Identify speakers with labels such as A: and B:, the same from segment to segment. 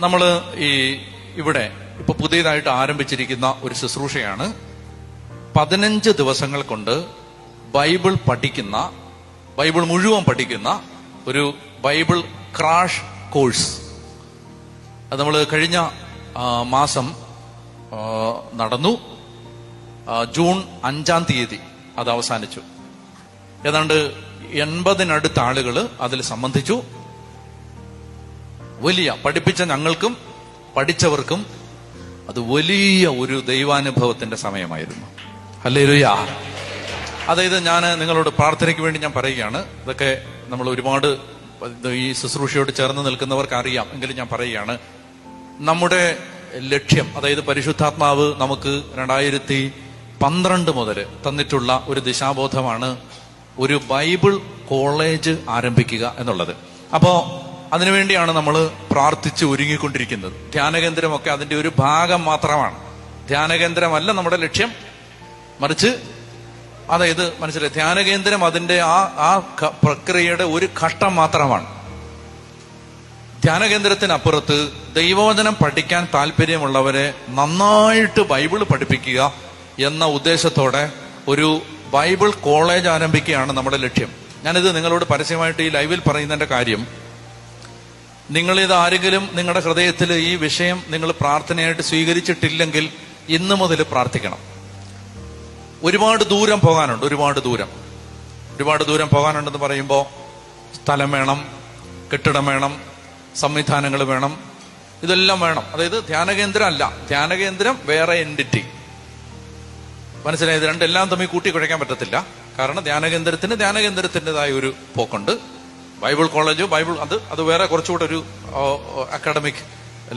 A: നമ്മള് ഇവിടെ ഇപ്പൊ പുതിയതായിട്ട് ആരംഭിച്ചിരിക്കുന്ന ഒരു ശുശ്രൂഷയാണ് 15 ദിവസങ്ങൾ കൊണ്ട് ബൈബിൾ മുഴുവൻ പഠിക്കുന്ന ഒരു ബൈബിൾ ക്രാഷ് കോഴ്സ്. അത് നമ്മൾ കഴിഞ്ഞ മാസം നടന്നു. ജൂൺ 5-ാം തീയതി അത് അവസാനിച്ചു. ഏതാണ്ട് 80-നടുത്ത ആളുകൾ അതിൽ സംബന്ധിച്ചു. പഠിപ്പിച്ച ഞങ്ങൾക്കും പഠിച്ചവർക്കും അത് വലിയ ഒരു ദൈവാനുഭവത്തിന്റെ സമയമായിരുന്നു. ഹല്ലേലൂയ. അതായത് ഞാൻ നിങ്ങളോട് പ്രാർത്ഥനയ്ക്ക് വേണ്ടി ഞാൻ പറയുകയാണ്. ഇതൊക്കെ നമ്മൾ ഒരുപാട് ഈ ശുശ്രൂഷയോട് ചേർന്ന് നിൽക്കുന്നവർക്ക് അറിയാം, എങ്കിലും ഞാൻ പറയുകയാണ്. നമ്മുടെ ലക്ഷ്യം, അതായത് പരിശുദ്ധാത്മാവ് നമുക്ക് 2012 മുതൽ തന്നിട്ടുള്ള ഒരു ദിശാബോധമാണ് ഒരു ബൈബിൾ കോളേജ് ആരംഭിക്കുക എന്നുള്ളത്. അപ്പോ അതിനുവേണ്ടിയാണ് നമ്മൾ പ്രാർത്ഥിച്ച് ഒരുങ്ങിക്കൊണ്ടിരിക്കുന്നത്. ധ്യാനകേന്ദ്രമൊക്കെ അതിന്റെ ഒരു ഭാഗം മാത്രമാണ്. ധ്യാനകേന്ദ്രമല്ല നമ്മുടെ ലക്ഷ്യം, മറിച്ച് അതായത് മനസ്സിലായി, ധ്യാനകേന്ദ്രം അതിന്റെ ആ പ്രക്രിയയുടെ ഒരു ഘട്ടം മാത്രമാണ്. ധ്യാനകേന്ദ്രത്തിനപ്പുറത്ത് ദൈവവചനം പഠിക്കാൻ താല്പര്യമുള്ളവരെ നന്നായിട്ട് ബൈബിൾ പഠിപ്പിക്കുക എന്ന ഉദ്ദേശത്തോടെ ഒരു ബൈബിൾ കോളേജ് ആരംഭിക്കുകയാണ് നമ്മുടെ ലക്ഷ്യം. ഞാനിത് നിങ്ങളോട് പരസ്യമായിട്ട് ഈ ലൈവിൽ പറയുന്നതിന്റെ കാര്യം, നിങ്ങളിത് ആരെങ്കിലും നിങ്ങളുടെ ഹൃദയത്തിൽ ഈ വിഷയം നിങ്ങൾ പ്രാർത്ഥനയായിട്ട് സ്വീകരിച്ചിട്ടില്ലെങ്കിൽ ഇന്ന് മുതൽ പ്രാർത്ഥിക്കണം. ഒരുപാട് ദൂരം പോകാനുണ്ട്. ഒരുപാട് ദൂരം പോകാനുണ്ടെന്ന് പറയുമ്പോൾ സ്ഥലം വേണം, കെട്ടിടം വേണം, സംവിധാനങ്ങൾ വേണം, ഇതെല്ലാം വേണം. അതായത് ധ്യാനകേന്ദ്രം അല്ല, ധ്യാനകേന്ദ്രം വേറെ എൻറ്റിറ്റി. മനസ്സിലായത്? രണ്ടെല്ലാം തമ്മിൽ കൂട്ടിക്കുഴയ്ക്കാൻ പറ്റത്തില്ല. കാരണം ധ്യാനകേന്ദ്രത്തിൻ്റെതായ ഒരു പോക്കുണ്ട്. ബൈബിൾ കോളേജ് അത് വേറെ കുറച്ചുകൂടെ ഒരു അക്കാഡമിക്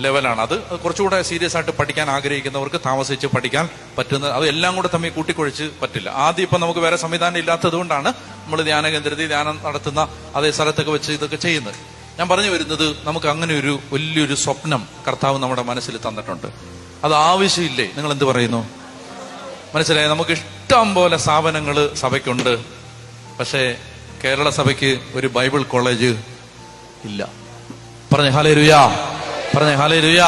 A: ലെവലാണ്. അത് കുറച്ചുകൂടെ സീരിയസ് ആയിട്ട് പഠിക്കാൻ ആഗ്രഹിക്കുന്നവർക്ക് താമസിച്ച് പഠിക്കാൻ പറ്റുന്ന, അത് എല്ലാം കൂടെ തമ്മിൽ കൂട്ടിക്കുഴച്ച് പറ്റില്ല. ആദ്യം ഇപ്പൊ നമുക്ക് വേറെ സംവിധാനം ഇല്ലാത്തത് കൊണ്ടാണ് നമ്മൾ ധ്യാനകേന്ദ്രത്തിൽ ധ്യാനം നടത്തുന്ന അതേ സ്ഥലത്തൊക്കെ വെച്ച് ഇതൊക്കെ ചെയ്യുന്നത്. ഞാൻ പറഞ്ഞു വരുന്നത്, നമുക്ക് അങ്ങനെ ഒരു വലിയൊരു സ്വപ്നം കർത്താവ് നമ്മുടെ മനസ്സിൽ തന്നിട്ടുണ്ട്. അത് ആവശ്യമില്ലേ? നിങ്ങൾ എന്ത് പറയുന്നു? മനസ്സിലായി? നമുക്ക് ഇഷ്ടം പോലെ സ്ഥാപനങ്ങൾ സഭയ്ക്കുണ്ട്. പക്ഷേ കേരള സഭയ്ക്ക് ഒരു ബൈബിൾ കോളേജ് ഇല്ല. പറഞ്ഞേ ഹല്ലേലൂയ.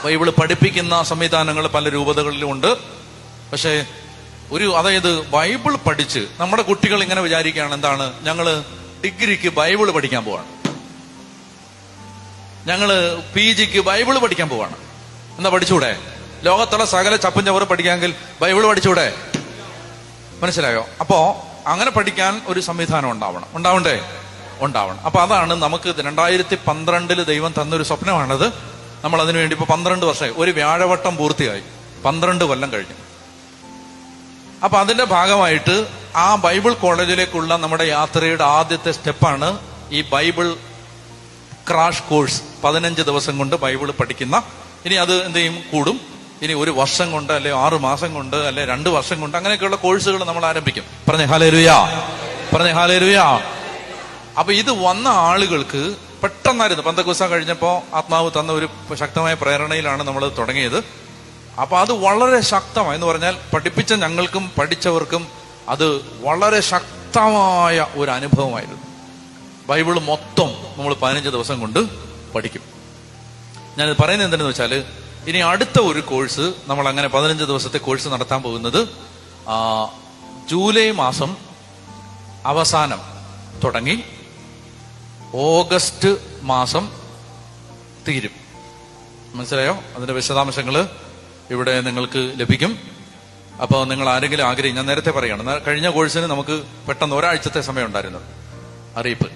A: ബൈബിൾ പഠിപ്പിക്കുന്ന സംവിധാനങ്ങൾ പല രൂപതകളിലും ഉണ്ട്. പക്ഷേ അതായത് ബൈബിൾ പഠിച്ച് നമ്മുടെ കുട്ടികൾ ഇങ്ങനെ വിചാരിക്കുകയാണ്, എന്താണ്, ഞങ്ങള് ഡിഗ്രിക്ക് ബൈബിൾ പഠിക്കാൻ പോവാണ്, ഞങ്ങള് PGക്ക് ബൈബിൾ പഠിക്കാൻ പോവാണ്. എന്താ പഠിച്ചൂടെ? ലോകത്തുള്ള സകല ചപ്പും ചവറ് പഠിക്കാമെങ്കിൽ ബൈബിൾ പഠിച്ചൂടെ? മനസ്സിലായോ? അപ്പോ അങ്ങനെ പഠിക്കാൻ ഒരു സംവിധാനം ഉണ്ടാവണം. അപ്പൊ അതാണ് നമുക്ക് 2012 ദൈവം തന്നൊരു സ്വപ്നമാണത്. നമ്മൾ അതിനുവേണ്ടി ഇപ്പൊ 12 വർഷമായി, ഒരു വ്യാഴവട്ടം പൂർത്തിയായി, 12 കൊല്ലം കഴിഞ്ഞു. അപ്പൊ അതിന്റെ ഭാഗമായിട്ട് ആ ബൈബിൾ കോളേജിലേക്കുള്ള നമ്മുടെ യാത്രയുടെ ആദ്യത്തെ സ്റ്റെപ്പാണ് ഈ ബൈബിൾ ക്രാഷ് കോഴ്സ്. 15 ദിവസം കൊണ്ട് ബൈബിൾ പഠിക്കുന്ന. ഇനി അത് എന്ത് ചെയ്യും? കൂടും. ഇനി 1 വർഷം കൊണ്ട്, അല്ലെ 6 മാസം കൊണ്ട്, അല്ലെ 2 വർഷം കൊണ്ട്, അങ്ങനെയൊക്കെയുള്ള കോഴ്സുകൾ നമ്മൾ ആരംഭിക്കും. പറഞ്ഞേ ഹല്ലേലൂയ. അപ്പൊ ഇത് വന്ന ആളുകൾക്ക് പെട്ടെന്നായിരുന്നു. പെന്തക്കോസ്ത് കഴിഞ്ഞപ്പോ ആത്മാവ് തന്ന ഒരു ശക്തമായ പ്രേരണയിലാണ് നമ്മൾ തുടങ്ങിയത്. അപ്പൊ അത് വളരെ ശക്തമായി എന്ന് പറഞ്ഞാൽ, പഠിപ്പിച്ച ഞങ്ങൾക്കും പഠിച്ചവർക്കും അത് വളരെ ശക്തമായ ഒരു അനുഭവമായിരുന്നു. ബൈബിള് മൊത്തം നമ്മൾ 15 ദിവസം കൊണ്ട് പഠിക്കും. ഞാനിത് പറയുന്നത് എന്തെന്ന് വെച്ചാല്, ഇനി അടുത്ത ഒരു കോഴ്സ് നമ്മൾ അങ്ങനെ 15 ദിവസത്തെ കോഴ്സ് നടത്താൻ പോകുന്നത് ജൂലൈ മാസം അവസാനം തുടങ്ങി ഓഗസ്റ്റ് മാസം തീരും. മനസ്സിലായോ? അതിന്റെ വിശദാംശങ്ങൾ ഇവിടെ നിങ്ങൾക്ക് ലഭിക്കും. അപ്പോൾ നിങ്ങൾ ആരെങ്കിലും ആഗ്രഹിക്കും, ഞാൻ നേരത്തെ പറയാണ്, കഴിഞ്ഞ കോഴ്സിന് നമുക്ക് പെട്ടെന്ന് ഒരാഴ്ചത്തെ സമയം ഉണ്ടായിരുന്നു അറിയിപ്പ്.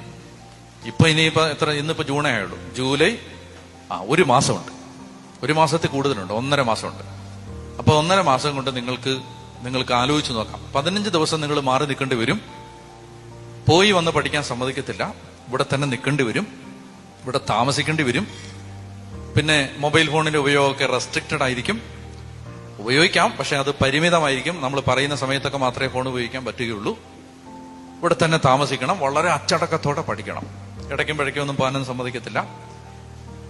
A: ഇനിയിപ്പോ ഇന്നിപ്പോ ജൂണേ ആയുള്ളൂ. ജൂലൈ 1 മാസമുണ്ട്. 1 മാസത്തിൽ കൂടുതലുണ്ട്, 1.5 മാസമുണ്ട്. അപ്പൊ 1.5 മാസം കൊണ്ട് നിങ്ങൾക്ക് ആലോചിച്ച് നോക്കാം. 15 ദിവസം നിങ്ങൾ മാറി നിൽക്കേണ്ടി വരും. പോയി വന്ന് പഠിക്കാൻ സമ്മതിക്കത്തില്ല. ഇവിടെ തന്നെ നിൽക്കേണ്ടി വരും, ഇവിടെ താമസിക്കേണ്ടി വരും. പിന്നെ മൊബൈൽ ഫോണിന്റെ ഉപയോഗമൊക്കെ റെസ്ട്രിക്റ്റഡ് ആയിരിക്കും. ഉപയോഗിക്കാം, പക്ഷെ അത് പരിമിതമായിരിക്കും. നമ്മൾ പറയുന്ന സമയത്തൊക്കെ മാത്രമേ ഫോൺ ഉപയോഗിക്കാൻ പറ്റുകയുള്ളൂ. ഇവിടെ തന്നെ താമസിക്കണം. വളരെ അച്ചടക്കത്തോടെ പഠിക്കണം. ഇടയ്ക്കും പിഴയ്ക്കൊന്നും പോകാനൊന്നും സമ്മതിക്കത്തില്ല.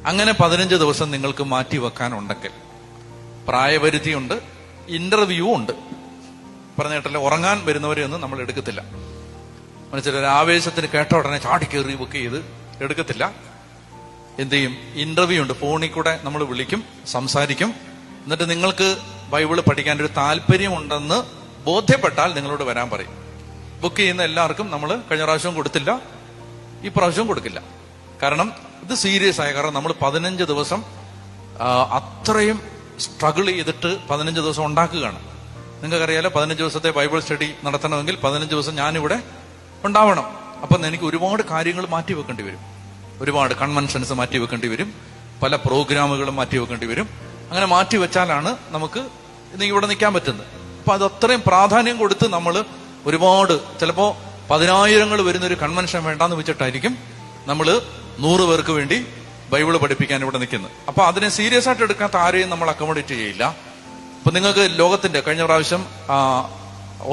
A: അങ്ങനെ 15 ദിവസം നിങ്ങൾക്ക് മാറ്റി വെക്കാനുണ്ടെങ്കിൽ, പ്രായപരിധിയുണ്ട്, ഇന്റർവ്യൂ ഉണ്ട്. പറഞ്ഞിട്ടല്ലേ, ഉറങ്ങാൻ വരുന്നവരെയൊന്നും നമ്മൾ എടുക്കത്തില്ല. മനസ്സിലായി? ആവേശത്തിന് കേട്ട ഉടനെ ചാടിക്കേറി ബുക്ക് ചെയ്ത് എടുക്കത്തില്ല. എന്ത് ചെയ്യും, ഇന്റർവ്യൂ ഉണ്ട്, ഫോണിൽ കൂടെ നമ്മൾ വിളിക്കും, സംസാരിക്കും. എന്നിട്ട് നിങ്ങൾക്ക് ബൈബിള് പഠിക്കാൻ ഒരു താല്പര്യമുണ്ടെന്ന് ബോധ്യപ്പെട്ടാൽ നിങ്ങളോട് വരാൻ പറയും. ബുക്ക് ചെയ്യുന്ന എല്ലാവർക്കും നമ്മൾ കഴിഞ്ഞ പ്രാവശ്യവും കൊടുത്തില്ല, ഈ പ്രാവശ്യവും കൊടുക്കില്ല. കാരണം ഇത് സീരിയസ് ആയ, കാരണം നമ്മൾ 15 ദിവസം അത്രയും സ്ട്രഗിൾ ചെയ്തിട്ട് 15 ദിവസം ഉണ്ടാക്കുകയാണ്. നിങ്ങൾക്കറിയാലോ, 15 ദിവസത്തെ ബൈബിൾ സ്റ്റഡി നടത്തണമെങ്കിൽ 15 ദിവസം ഞാനിവിടെ ഉണ്ടാവണം. അപ്പം എനിക്ക് ഒരുപാട് കാര്യങ്ങൾ മാറ്റി വെക്കേണ്ടി വരും, ഒരുപാട് കൺവെൻഷൻസ് മാറ്റി വെക്കേണ്ടി വരും, പല പ്രോഗ്രാമുകളും മാറ്റി വെക്കേണ്ടി വരും. അങ്ങനെ മാറ്റി വെച്ചാലാണ് നമുക്ക് ഇവിടെ നിൽക്കാൻ പറ്റുന്നത്. അപ്പൊ അത് അത്രയും പ്രാധാന്യം കൊടുത്ത് നമ്മൾ ഒരുപാട്, ചിലപ്പോ 10,000 വരുന്നൊരു കൺവെൻഷൻ വേണ്ടാന്ന് വെച്ചിട്ടായിരിക്കും നമ്മൾ 100 പേർക്ക് വേണ്ടി ബൈബിള് പഠിപ്പിക്കാൻ ഇവിടെ നിൽക്കുന്നത്. അപ്പൊ അതിനെ സീരിയസ് ആയിട്ട് എടുക്കാത്ത ആരെയും നമ്മൾ അക്കോമഡേറ്റ് ചെയ്യില്ല. അപ്പൊ നിങ്ങൾക്ക് ലോകത്തിന്റെ, കഴിഞ്ഞ പ്രാവശ്യം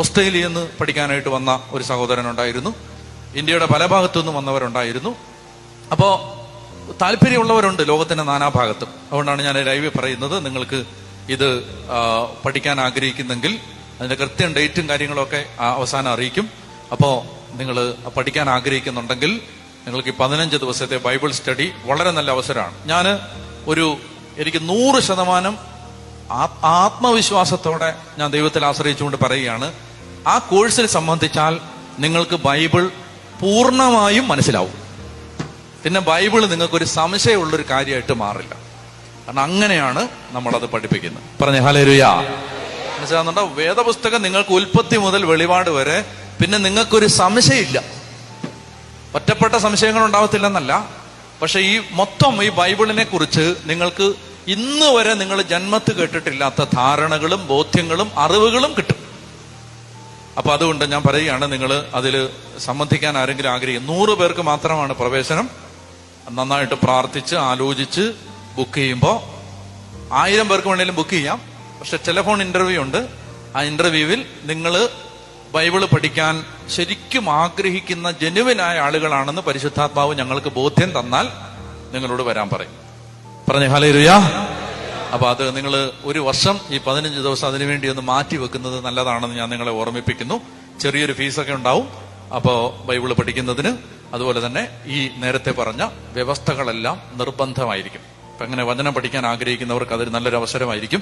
A: ഓസ്ട്രേലിയയിൽ നിന്ന് പഠിക്കാനായിട്ട് വന്ന ഒരു സഹോദരൻ ഉണ്ടായിരുന്നു, ഇന്ത്യയുടെ പല ഭാഗത്തു നിന്നും വന്നവരുണ്ടായിരുന്നു. അപ്പോ താല്പര്യമുള്ളവരുണ്ട് ലോകത്തിന്റെ നാനാഭാഗത്തും. അതുകൊണ്ടാണ് ഞാൻ ലൈവിൽ പറയുന്നത്, നിങ്ങൾക്ക് ഇത് പഠിക്കാൻ ആഗ്രഹിക്കുന്നെങ്കിൽ അതിന്റെ കൃത്യം ഡേറ്റും കാര്യങ്ങളൊക്കെ അവസാനം അറിയിക്കും. അപ്പോ നിങ്ങൾ പഠിക്കാൻ ആഗ്രഹിക്കുന്നുണ്ടെങ്കിൽ നിങ്ങൾക്ക് ഈ 15 ദിവസത്തെ ബൈബിൾ സ്റ്റഡി വളരെ നല്ല അവസരമാണ്. എനിക്ക് 100% ആത്മവിശ്വാസത്തോടെ ഞാൻ ദൈവത്തിൽ ആശ്രയിച്ചുകൊണ്ട് പറയുകയാണ്, ആ കോഴ്സിൽ സംബന്ധിച്ചാൽ നിങ്ങൾക്ക് ബൈബിൾ പൂർണ്ണമായും മനസ്സിലാവും. പിന്നെ ബൈബിൾ നിങ്ങൾക്കൊരു സംശയമുള്ളൊരു കാര്യമായിട്ട് മാറില്ല. കാരണം അങ്ങനെയാണ് നമ്മളത് പഠിപ്പിക്കുന്നത്. പറഞ്ഞ ഹല്ലേലൂയ. മനസ്സിലാകുന്നുണ്ടോ? വേദപുസ്തകം നിങ്ങൾക്ക് ഉൽപ്പത്തി മുതൽ വെളിപാട് വരെ പിന്നെ നിങ്ങൾക്കൊരു സംശയമില്ല. ഒറ്റപ്പെട്ട സംശയങ്ങൾ ഉണ്ടാവത്തില്ലെന്നല്ല, പക്ഷെ ഈ ബൈബിളിനെ കുറിച്ച് നിങ്ങൾക്ക് ഇന്ന് വരെ നിങ്ങൾ ജന്മത്ത് കേട്ടിട്ടില്ലാത്ത ധാരണകളും ബോധ്യങ്ങളും അറിവുകളും കിട്ടും. അപ്പൊ അതുകൊണ്ട് ഞാൻ പറയുകയാണ്, നിങ്ങൾ അതിൽ സംബന്ധിക്കാൻ ആരെങ്കിലും ആഗ്രഹിക്കും, 100 പേർക്ക് മാത്രമാണ് പ്രവേശനം. നന്നായിട്ട് പ്രാർത്ഥിച്ച് ആലോചിച്ച് ബുക്ക് ചെയ്യുമ്പോൾ 1000 പേർക്ക് വേണമെങ്കിലും ബുക്ക് ചെയ്യാം. പക്ഷെ ടെലിഫോൺ ഇന്റർവ്യൂ ഉണ്ട്. ആ ഇന്റർവ്യൂവിൽ നിങ്ങൾ ബൈബിള് പഠിക്കാൻ ശരിക്കും ആഗ്രഹിക്കുന്ന ജെനുവിനായ ആളുകളാണെന്ന് പരിശുദ്ധാത്മാവ് ഞങ്ങൾക്ക് ബോധ്യം തന്നാൽ നിങ്ങളോട് വരാൻ പറയും. പറഞ്ഞ ഹല്ലേലൂയ. അപ്പൊ അത് നിങ്ങൾ ഒരു വർഷം ഈ 15 ദിവസം അതിനുവേണ്ടി ഒന്ന് മാറ്റി വെക്കുന്നത് നല്ലതാണെന്ന് ഞാൻ നിങ്ങളെ ഓർമ്മിപ്പിക്കുന്നു. ചെറിയൊരു ഫീസൊക്കെ ഉണ്ടാവും അപ്പോ ബൈബിള് പഠിക്കുന്നതിന്. അതുപോലെ തന്നെ ഈ നേരത്തെ പറഞ്ഞ വ്യവസ്ഥകളെല്ലാം നിർബന്ധമായിരിക്കും. അപ്പൊ അങ്ങനെ വചനം പഠിക്കാൻ ആഗ്രഹിക്കുന്നവർക്ക് അതൊരു നല്ലൊരു അവസരമായിരിക്കും.